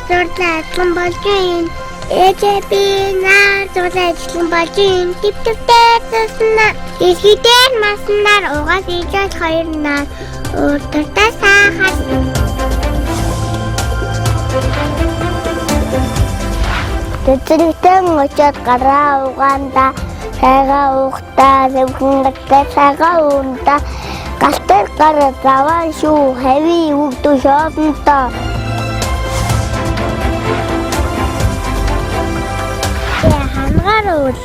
зурлаа ажиллан болж байна. Ээжээ би наар зурлаа ажиллан болж байна. Төвтэй туснаа. Дэлхийдээ маснаар угаас ижил хоёр наар өөртөө сахар. Тэтгэн очоод гараа угаанда сайгаа уухтаа зөвхөнгөтэй сайгаа уунда галтэр гар заван шүү хэви үгдүү шоонтоо. Хангаар уул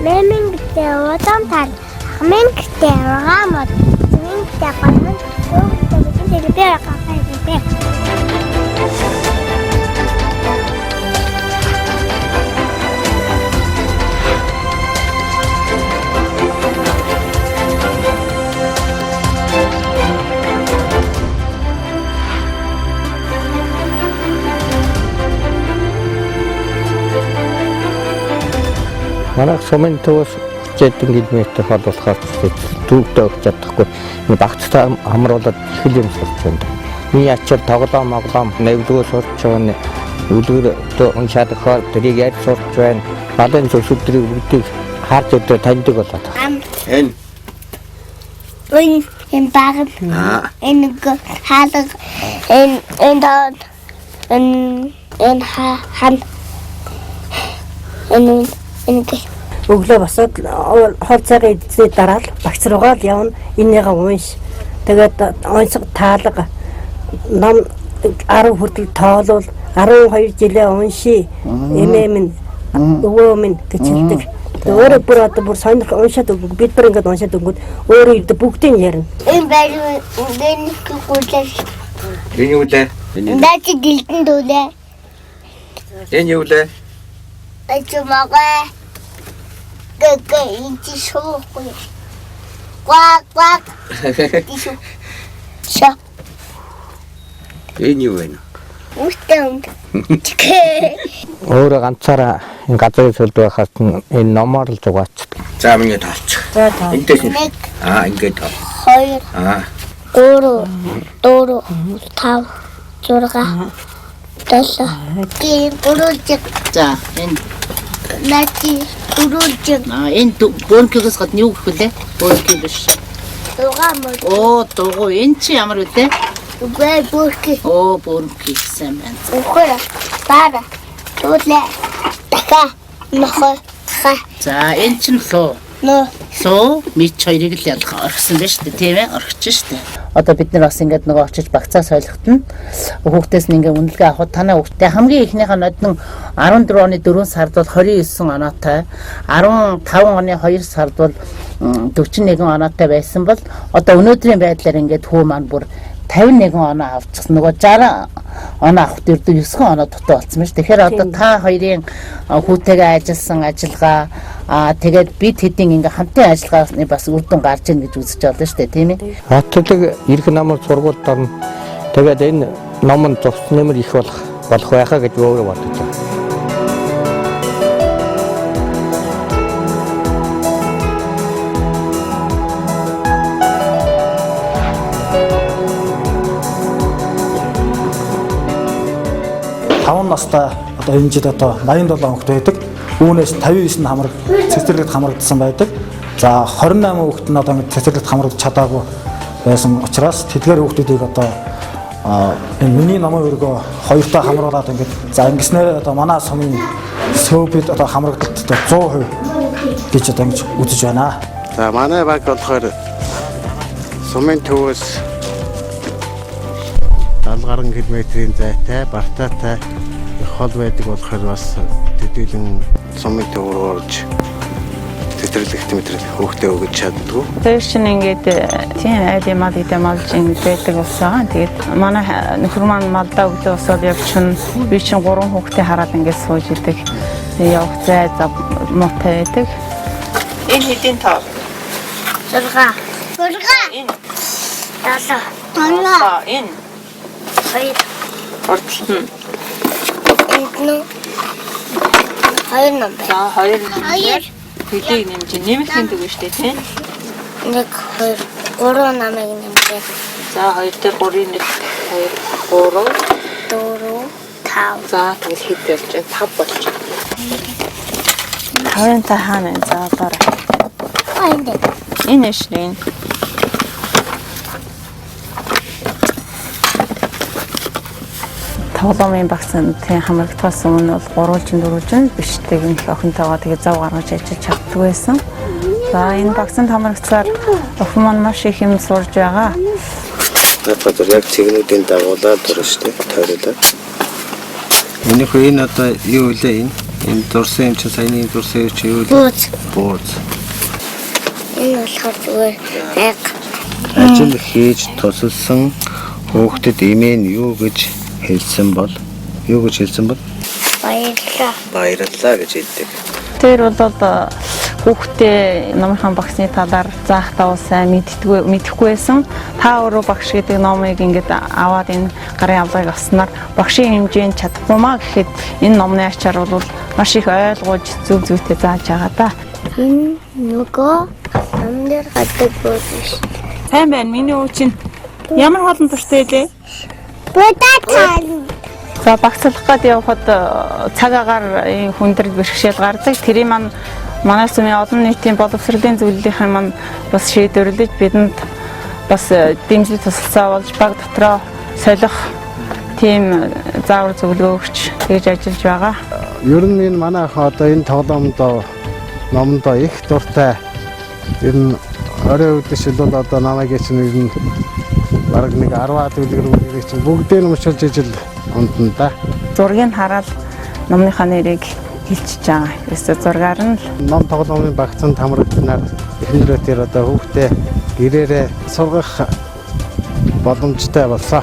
мэмэнгтэй удаан тал хамэнгтэй угаамод зэмэнгтэй гомон өөртөө бидний телевизээр гахайдаг. Манай сумын төвөөс 70 км холбоолохоор түүхтэй өгч чадахгүй. Багцтай хамруулаад их юм сурч байна. Миний ачаар тоглоом навдгөө сурч байна. Үлгэр уншаад хоор тэрийг яаж сурч байна. Балын зөвшөлдрийг бүгдийг харж өдрөө таньдаг болоод байна. Энэ багт энэ хаалга энэ өглөө босоод хоол цагийн эзний дараа л багц руугаа л явна. Энийгээ унш. Тэгээд онцгой таалга ном 10 хүртэл тоолвол 12 жилээ унши. Эмээ минь өвөө минь гэж хэлдэг. Өөрөө бүр сонирх уншаад өгөх бид бүр ингээд уншаад өгөхөд өөрөө ирдэ бүгдийг ярина. Энэ байр энэ гүйлээ. Энэ юу лээ? Даач гэлтэн дүүлээ. Энэ юу лээ? Ачмага инти шохгүй. Quack. Ша. Энэ юу вэ? Үстэнд. Өөрөө ганцаараа энэ газрын сүлд байхад энэ номоор л зугаацдаг. За миний тоолч. За тоо. Энтэйс ингээд тоо. 2 3 4 5 6 7 гийн дөрөвч. За энэ Нати дөрөвч. энэ бөөнкөөс гадна юу гэх вүлээ? Бөөнкөө биш. Дугамд. Оо дугуй энэ чи ямар вүлээ? Үгүй бүрки. Оо бөөнкөө гэсэн байна. Үгүй бара. Туулаа. Така. Нохо. Ха. За энэ чинь луу. Нөө. Луу мич хоёрыг л ялах орхисон байна шүү дээ, тийм ээ? Орхиж шүү дээ. Одоо бид нар бас ингээд нөгөө очиж багцаа сойлохтон хүүхдээс нь ингээд үнэлгээ авахд танаа хүүхдээ хамгийн ихнийх нь одон 14 оны 4 сард бол 29 оноотой, 15 оны 2 сард бол 41 оноотой байсан бол одоо өнөөдрийн байдлаар ингээд хүү маань бүр 51 оноо авчихсан. Нөгөө 60 оноо авахд ердөө 9 оноо дутуу болсон байна шүү. Тэгэхээр одоо та хоёрын хүүтэйгээ ажилласан ажиллагаа тэгээд бид хэдийн ингээ хамтын ажиллагааны бас үр дүн гарч ийн гэж үзэж байна шүү дээ, тийм ээ. Хатдаг ирэх намар сургуульд орно. Тэгээд энэ ном нь зурц нэмэр их болох байхаа гэж өөрөө бодож байна. Таван настай одоо энэ жил одоо 87 хүүхэд байдаг. Үүнээс 59 нь хамраг цэцэрлэгт хамрагдсан байдаг. За 28 хүүхэд нь одоо ингэ цэцэрлэгт хамрагдаж чадаагүй байсан учраас тэдгээр хүүхдүүдийг одоо энэ миний намын өргөө хоёртоо хамруулад ингэ за ингэснээр одоо манай сумын сөөбөд одоо хамрагдалт 100% гэж одоо ингэж үзэж байна. За манай баг болохоор сумын төвөөс 70 гаруй км-ийн зайтай, бартаатай их хол байдаг болохоор бас төдийлөн сумын төв рүү орж мэтрэлэх хөөхтэй өгч чаддгүй. Тэр чинь ингээд тийм айл юм идэмалж байдаг болсон. Тэгээд манай нөхөр маань малдаа өгдөө босоод явчихна. Би чинь 3 хөөхтэй хараад ингээд сууж идэг. Явах зай муутай байдаг. Энэ хэдийн тоо? 6. Энэ 7. энэ 2. Ордлт нь. Энэ 2 ном. За 2 ном. Хэдийг нэмж нэмэлтийн төг шүү дээ, тийм? 1 2 3 намыг нэмээ. За 2 дээр 3-ын 1 2 3 4 5. За тэгэл хэд болж байна? 5 болж байна. 5-ын та хаана вэ? За одоо Энд. энэ ширээ. Тоглоомын багцанд тийм хамрагдахаас өмнө бол 3 4 биш тэгнэх охинтойгоо тэгээ зав гаргаж ажиллаж чаддаг байсан. За энэ багцанд хамрагдсаар охин маань маш их юм сурж байгаа. Одоо яг цэгнүүдийн дагуулаад дурна шүү дээ. Тойруулаад. Энэ одоо юу вэ энэ? Энэ дурсан юм чи саяны дурсан юу чи юу вэ? Бууз. Энэ болохоор зүгээр яг Ажил хийж тусалсан хүүхдэд имэн юу гэж хэлсэн бол? Баярлалаа гэж хэлдэг. Тэр бол хүүхдээ номынхан багсны талаар заах даваа сайн мэдэхгүй байсан. Та өөрөө багш гэдэг номыг ингээд аваад энэ гарын авлагыг авснаар багшийн хэмжээнд чадахгүй маа гэхэд энэ номны ачаар бол маш их ойлгож зөв зүйтэй зааж байгаа да. энэ нөгөө намдэр гадаг биш. Сайн байна. Миний өвч нь ямар хоолн туртай лээ? Будаа. За багцлах гээд явхад цаг агаар хүндрэл бэрхшээл гардаг. Тэрийг манай сүмийн олон нийтийн боловсролын зөвлөлийн маань бас шийдвэрлэж бидэнд бас дэмжлэг тусалцаа болж баг дотроо солих тийм заавар зөвлөгөө өгч тэгж ажиллаж байгаа. Ер нь энэ манай ах одоо энэ тоглоомдоо номдоо их дуртай. Ер нь орой үдэш л одоо намайг чинь ер нь бараг нэг 10-аад үлгэр чинь бүгдээ нь уншилж ижил унтна да. Зургийг хараад номныхаа нэрийг хэлчихэж байгаа. Эсвэл зургаар нь Ном тоглоомын багцанд хамрагдсанаар эхнэрээ тэр одоо хүүхдээ гэрээрээ сургах боломжтой болсон.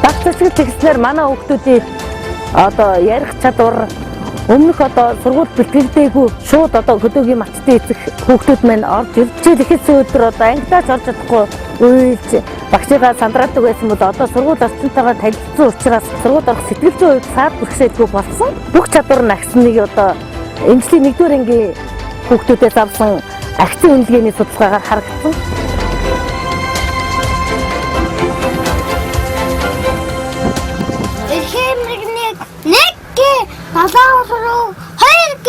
Багцэцэг тэгснээр манай хүүхдүүдийн одоо ярих чадвар өмнөх одоо сургууль бэлтгэлдээгүй шууд одоо хөдөөгийн мацтай эцэг хүүхдүүд маань орж ирж ихэсэн өдөр одоо ангидаач орж чадахгүй уйлж багшигаа сандраадаг байсан бол одоо сургууль орчинтойгоо танилцсан учраас сургууль орох сэтгэл зүйн хувьд саад бэрхшээлгүй болсон. Бүх чадвар нь агсныг одоо эмчлийн 1-р ангийн хүүхдүүдээс авсан агцын үнэлгээний судалгаагаар харагдсан. Талааруу 2G,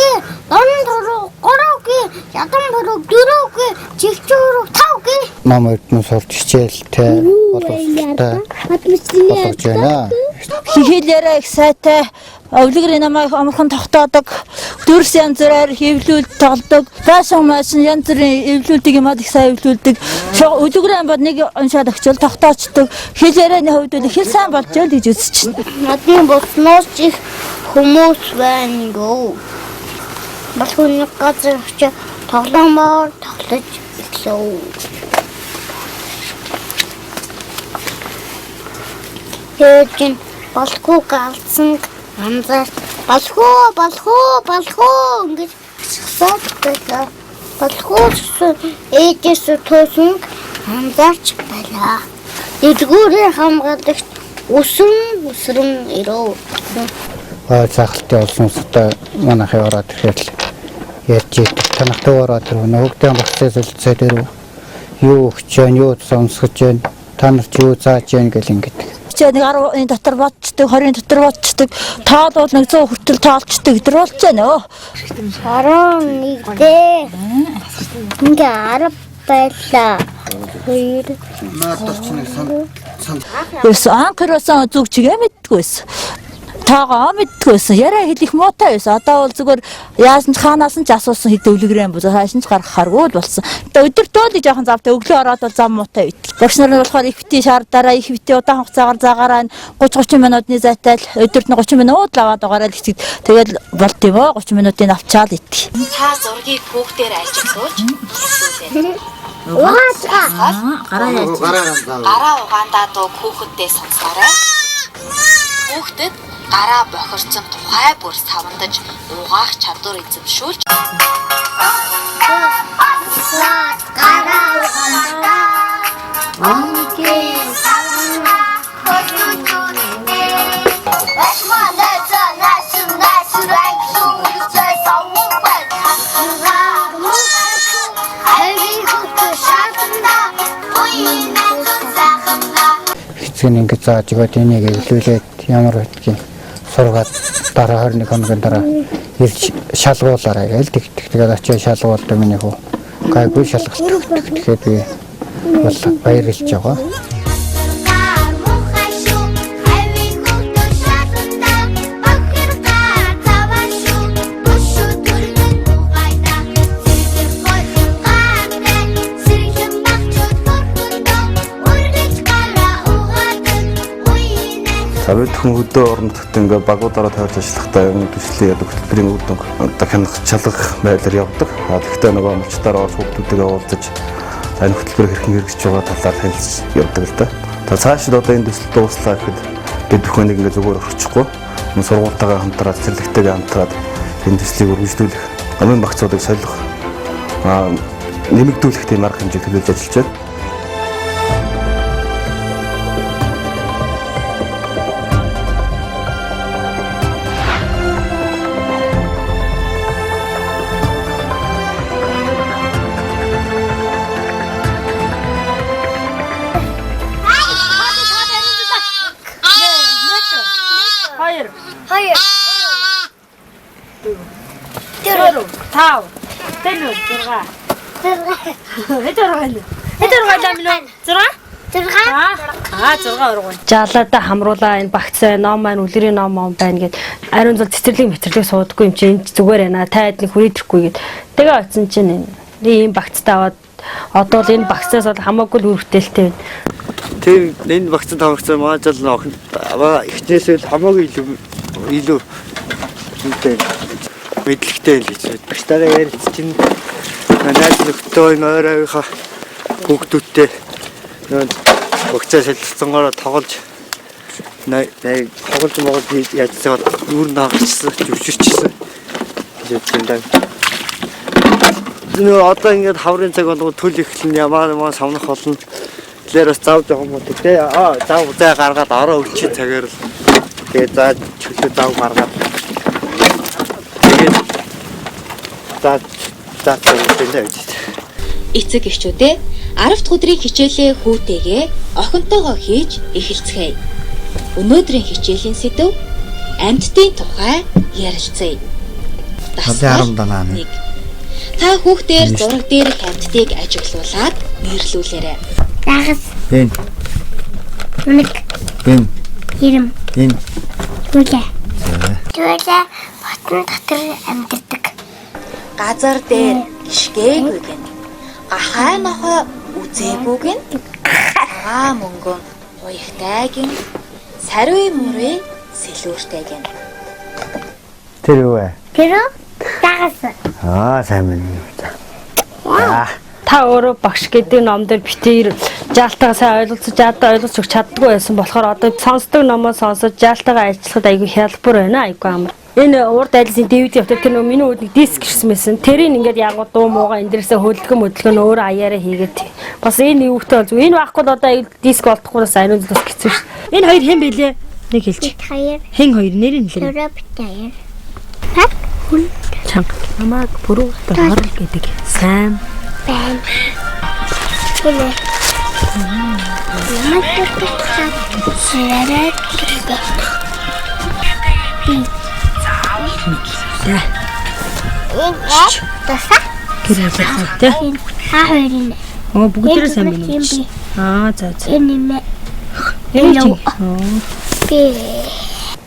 3G, ядан бүрэг 4G, чигчүүрэг 5G. Ном эрдэнэ сурч хичээлтэй боловсролтой болгож байна. Хэлээрээ их сайтай өвлөгрийн намайг амархан тогтоодог. Дүрс янз бүрээр эвлүүлж тоглодог. Фэшн машин янз бүрийн эвлүүлдэг юм аа их сайн эвлүүлдэг. Өвлөгрийн бод нэг уншаад өгчөөл тогтоочдөг. Хэлээрээний хувьд бол хэл сайн болж л гэж үзэж байна. Надын болсноос их хүмүүс байна гоо. Балхууны газар очиж тоглоомоор тоглож ирлээ. Тэгин балхуу галцсан анзаар балхуу ингэж саад байлаа. Балхуу ээжээс туусан анзаарч байлаа. Эдгүүрээ хамгаалагч өсрөн ирөө. Цахалтай болсон өсөлтөй манайхаа ороод ирэхэд ярьж идэг. Танахтай ороод ирв. Нөгөөдөө багцаас солилцоо дээр юу өгч जैन, юу сонсгож जैन, та нар ч юу зааж जैन гэл ингэдэг. Нэг 10-ын дотор бодчдөг, 20-ын дотор бодчдөг. Тоол бол 100 хүртэл тоолчдөг. Тэр болж байна. 11 ингээ 10 байлаа. 2 Эс анхараасан зүг чигээ мэддгүйсэн. Тагаа мэддгүйсэн. Яриа хэлэх муутай байсан. Одоо бол зүгээр яасан ч хаанаас нь ч асуусан хэд өвлөгрэн бо хаашин ч гарах харгүй болсон. Өдөртөө л жоохон завтай өглөө ороод бол зам муутай үйт. Багш нар нь болохоор их бити шаардаараа их бити удаан хугацаагаар загаараа 30-30 минутны зайтай л өдөрт нь 30 минут л аваад байгаараа л ихтэй. Тэгээд болт юм оо 30 минутын авчаал итг. Та зургийг хүүхдээр ажиглуулж хэлүүлээ. Гараа угаандаа дуу хүүхэддээ сонсоорой. Хүүхдэд гараа бохирцсон тухай бүр савандаж угаах чадвар эзэмшүүлж гараа угаандаа эцэг нь ингэж зааж өгөөд энийг илүүлээд ямар байдгийг сургаад дараа 21 хоногийн дараа ирж шалгуулаарай гээл тэгээд очиж шалгуулдаг миний хүү. Гайгүй шалгалт. Тэгэхээр би бол баярлж байгаа. Бид хүмүүдээ орнотод ингээ багуудаараа тавьж ажиллахдаа юм төслийн хөтөлбөрийн үр дүн одоо хянах чалгах байдлаар явдаг. Тэгэхдээ нөгөө мөчтөөр орж хүмүүстэйгээ уулзаж энэ хөтөлбөр хэрхэн хэрэгжиж байгаа талаар танилцж явдаг л да. Тэгээ цаашид одоо энэ төсөл дууслаа гэхэд бид бүхэн ингээ зүгээр орчихгүй. Энэ сургуультайгаа хамтраад, цэцэрлэгтэйгээ хамтраад энэ төслийг үргэлжлүүлэх, амын багцуудыг солих, нэмэгдүүлэх тийм арга хэмжээ төлөвлөж ажиллаж байна. Жалаада хамруулаа энэ багцаа ном маань үлгэрийн ном байна гэд ариун зул цэцэрлэг мэтэрлэг суудаггүй юм чинь зүгээр байна. Та эднийг хүрээдрэхгүй гэд. Тэгээ очсон чинь ийм багцтай аваад одоо л энэ багцаас бол хамаагүй л үргэлтэлтэй байна. Тэр энэ багцад хамрагцаа маажал охин ихнээсээ л хамаагүй илүү үнэтэй мэдлэгтэй л гэж байна. Багтаараа ярилц чинь найз нөхдөд ойройхоо хүүхдүүдтэй багцаа солилцсонгоор тоглож тоглож хийж яжсаад үүр наагчсан зүвчирчсэн гэж байна. Одоо ингээд хаврын цаг болгоо төл ихлэн ямаа самнах болно. Тэгэхээр бас заав жоох юм уу те. Заав зай гаргаад ороо өвчий цагаар л тэгээ заа чөлөө заав гаргаад. Тэгээд заа төлөвлөлөө гэж. Эцэг эхчүүдээ 10 дахь өдрийн хичээлээ хүүтэйгээ охинтойгоо хийж эхэлцгээе. Өнөөдрийн хичээлийн сэдэв амьтдын тухай ярилцъя. Даасан 1. Та хүүхдээр зураг дээрх амьтдыг ажиглуулад нэрлүүлээрэй. Дагас. Бэн. Үнэг. Бэн. Хэрэм. Энэ. Түлээ. Түлээ батн дотор амьддаг. Газар дээр гიშгээгүйг нь гахай нохой үзээгүйг нь цагаан мөнгөн хуягтайг нь сариу мөрөө сэлүүртэйг нь. Тэр юу вэ? Тэр дагас. Сайн байна. Та өөрөө багш гэдэг ном дээр битээр жаалтайгаа сайн ойлголцож ойлгож өгч чаддгүй байсан болохоор одоо сонсдог номоо сонсож жаалтайгаа ажиллахад айгүй хялбар байна айгүй амар. Энэ урд айлсын DVD явдаг тэр миний үүдний диск ирсэн мэсэн. Тэрийг ингээд яг дуу муугаа энэ дээрээс хөдөлгөн өөрөө аяараа хийгээд бас энэ юутай бол зү. Энэ байхгүй л одоо диск болдохгүйс ариун зүс хэцүү ш. Энэ хоёр хэн бэлээ? Нэг хэлж. Хэн хоёр нэрийг хэлээ. Төрөө битээр. Хат хүн чанга. Намайг бүрүү доор гэдэг. Сайн байна. Хэлээ. Намайг төртөг. Сэрэг. Таса. Гэрээ. Хоёрын. Бүгдээрээ сайн байна. За. Энэ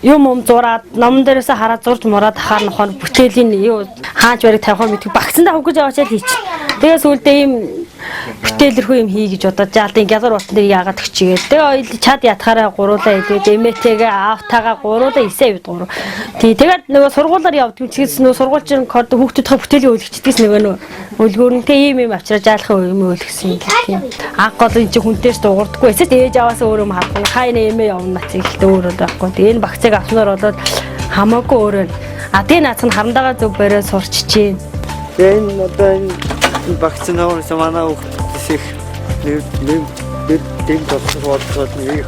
юм зураад номон дээрээс хараад зурж мураад хаар нохоо бүтээлийн юу хааж барыг тавих мэдгүй багцандаа хөвгөж аваач л хийчих. Тэгээ сүүлдээ ийм бүтээлэрхүү юм хий гэж бодоод жаалтын гялар утсан дээр яагаад гिचгээд. Тэгээ ойл чад ятахаараа гуруулаа идээд эмээтэйгээ аавтайгаа гуруулаа исээ бит гурав. Тэгээд нөгөө сургуулаар явдаг чигээс нөгөө сургуульчин код хүүхдүүдийн бүтээлийн үйлчлэгчдээс нөгөө үлгөөрөнтэй ийм авчираа жаалахын юм өөлгсөн юм тийм. Анх гол энэ хүнтэйс дуурдаггүй. Эцэст ээж аваасаа өөрөө хадгална. Хай нэмээ явна нацэгэлтэй өөрөө байхгүй. Тэгээ энэ багцыг авснаар болоод хамаагүй өөрөө. Тэгээ наац нь харамдагаа зөв бариад сурч чинь. Тэгээ энэ одоо энэ багцнаас манай хүүхдээс их нэг толгойд нэг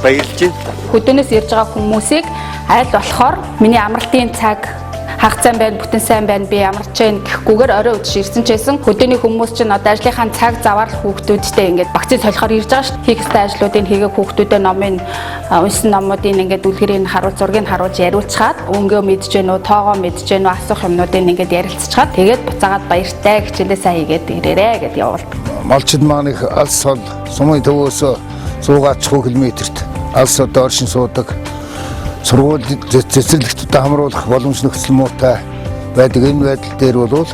баярлж байна. Хөдөөнөөс ирж байгаа хүмүүсийг аль болохоор миний амралтын цаг хагацсан байна, бүтэн сайн байна, би ямар ч юм гэхгүйгээр орой өдөш ирсэн ч байсан хөдөөний хүмүүс чинь одоо ажлынхаа цаг заваар хүүхдүүдтэй ингээд вакцины солихоор ирж байгаа шүү дээ. Хийх ёстой ажлуудыг хийгээ хүүхдүүдэд номын унсан номуудын ингээд үлгэрийг харуулж зургийг харуулж яриулцгаад өнгөө мэдж гэнэ үү, тоогоо мэдж гэнэ үү, асуух юмнуудыг ингээд ярилцчихад тэгээд буцаагаад баяртай хичээлээ сайн хийгээд ирээрээ гэдээ явуулдаг. Малчид маань их алс бол сумын төвөөс 100 км-т алс одоо оршин суудаг. Сургууль цэцэрлэгттэй хамруулах боломж нөхцөл муутай байдаг. Энэ байдал дээр бол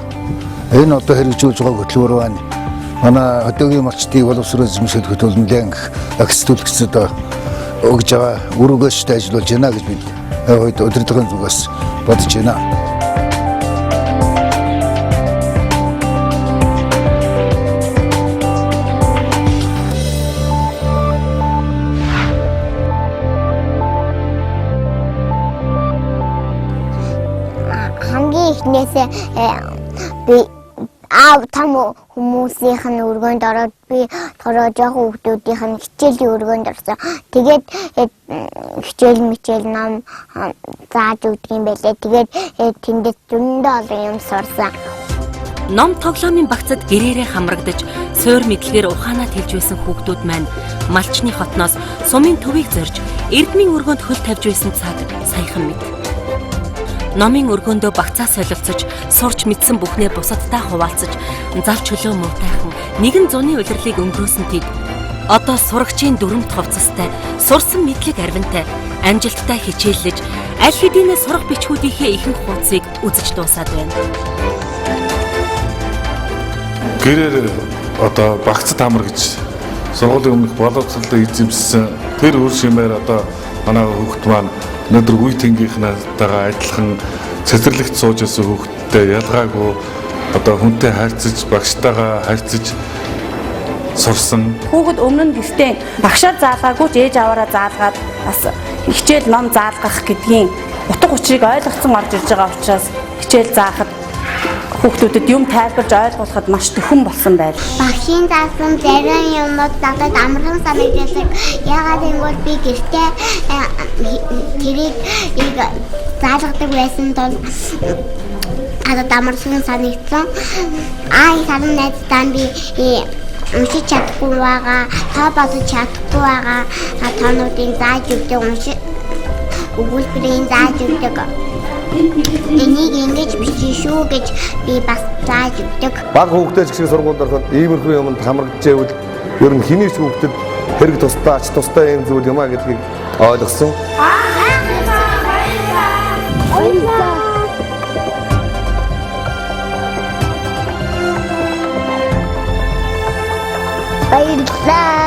энэ одоо хэрэгжүүлж байгаа хөтөлбөр байна. Манай хөдөөгийн малчдыг боловсрол эзэмших хөтөлбөр нэлээд агцлуулагчид өгж байгаа өргөөстэй ажиллаж байна гэж бид удирдлагын зүгээс бодож байна. Хамгийн эхнээсээ би том хүмүүсийнх нь өргөнд ороод би жоохон хүүхдүүдийнх нь хичээлийн өргөнд орсон. Тэгээд хичээл ном зааж өгдөг юм байлээ. Тэгээд тэндээ зөндөө олон юм сурсан. Ном тоглоомын багцад гэрээрээ хамрагдаж, суур мэдлэгээр ухаанаа тэлж байсан хүүхдүүд маань малчны хотноос сумын төвийг зорж, эрдмийн өргөнд хөл тавьж байсан цаг саяхан мэд. Номын өргөөндөө багцаа солилцож, сурч мэдсэн бүхнээ бусадтай хуваалцаж, зав чөлөө муутайхан нэгэн зуны улирлыг өнгөрөөсөн тэд одоо сурагчийн дүрмт хувцастай, сурсан мэдлэг арвинтай, амжилттай хичээллэж, аль хэдийнэ сурах бичгүүдийнхээ ихэнх хуудсыг үзэж дуусаад байна. Гэрээр одоо багцад хамрагч сургуулийн өмнөх боловсролтой эзэмшсэн тэр үр шимээр одоо манай хүүхд маань өнөөдөр үе тэнгийнхнээтэйгээ адилхан цэцэрлэгт сууж байсан хүүхдтэй ялгаагүй одоо хүнтэй харьцаж, багштайгаа харьцаж сурсан. Хүүхэд өмнө нь гэртээ багшаар заалгаагүй ч ээж аваараа заалгаад бас хичээл ном заалгах гэдгийн утга учирыг ойлгоцсон орж ирж байгаа учраас хичээл заахад хүүхдүүдэд юм тайлбарж ойлгуулахад маш төхөн болсон байна. Багшийн заасан зарим юмнууд надад амархан санагддаг. Яагаад гэвэл би гэртээ тэрийг заалгадаг байсан тул надад амархан санагдсан. Сарын найзтай би уншиж чадахгүй байгаа, та бодож чадахгүй байгаа тоонуудыг зааж өгдөг, өгүүлбэрийн зааж өгдөг. Энийг ингэж бичиж шүү гэж би бас зааж өгдөг. Бага хүүхдээ ч гэсэн сургуульд ороход иймэрхүү юмд хамрагдж байвал ер нь хэний ч хүүхдэд хэрэг тустай, ач тустай юм зүйл юм а гэдгийг ойлгосон. Баярлалаа.